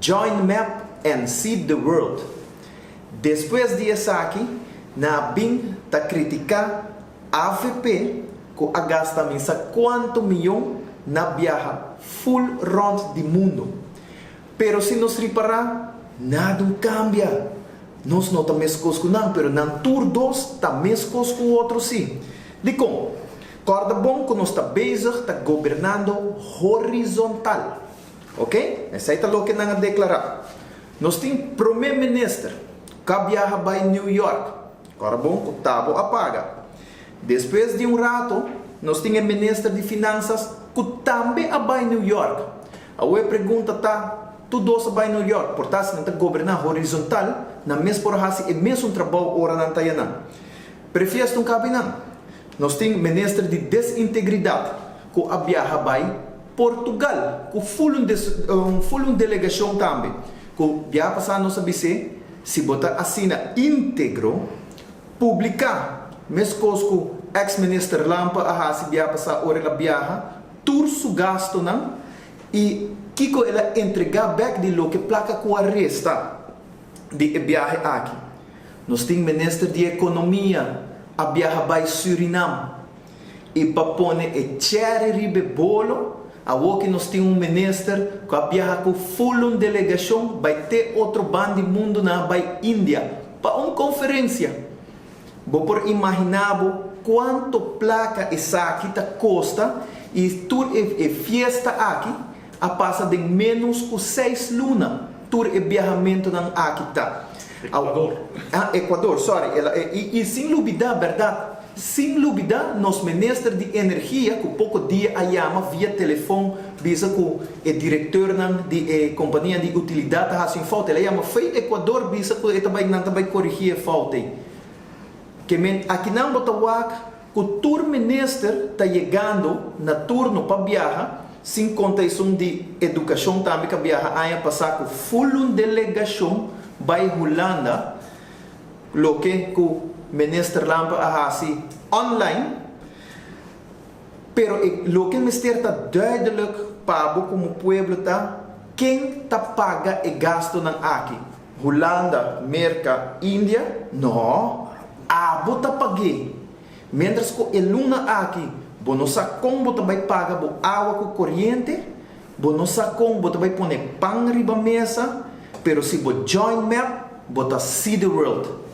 join map and see the world. Depois disso aqui, na bem ta criticar AVP que a gasta mensa quanto milhão na viaja full round do mundo. Pero se nos reparar, nada cambia. Nós não estamos cosco não, pero na tour 2 estamos cosco o outro sim. De como? Corda bom que nós está bezig, está governando horizontal. Ok? Essa é o que nós declarar. Nós temos primeiro-ministro que viaja para New York. Corda bom que o tabo apaga. Depois de rato, nós temos ministro de finanças que também vai New York. A pergunta está, tu dosa vai New York, portanto, não está governar horizontal, na mesma por é mesmo trabalho ora não está aí. Prefiro um cabinete. Nós temos ministro de desintegridade que viaja para Portugal, que full delegação também, que viaja passar nossa BC, se botar assina íntegro, publicar. Mesmo coisa que o ex-ministro Lampa se viaja passar hora ela viaja, tur su gasto não, e Kiko ela entregar back de lo que placa com a resta de viagem aqui. Nós temos ministro de economia a viajar para Suriname e para pôr e cherry ribe bolo a que nós temos ministro que a viaja com full delegação vai ter outro bando de mundo na vai Índia para uma conferência. Vou por imaginar quanto placa essa aqui tá custa e tudo é fiesta aqui a passa de menos que 6 lunas tudo é viajamento na aqui tá. Equador, sorry. E sem dúvida, verdade, sem dúvida, nos ministros de energia que pouco dia a chama via telefone, visa que o diretor de companhia de utilidade está sem falta, ele chama foi Equador, visa que ele também não vai corrigir a falta. Que aqui não bota que o tour ministro está chegando na turno para viajar, sem condição de educação também que viaja aí passar com full delegação vai Holanda, lo que o ministro Lampa assim online, pero lo que o ministério está duidelijk para como pueblo tá, quem tá paga e gasto na aqui, Holanda, América, Índia, não. Bota paguei. Mientras que a luna aqui, não sabe como você vai pagar água com corrente, não sabe como você vai pôr pão riba mesa, pero se você join map, você see the world.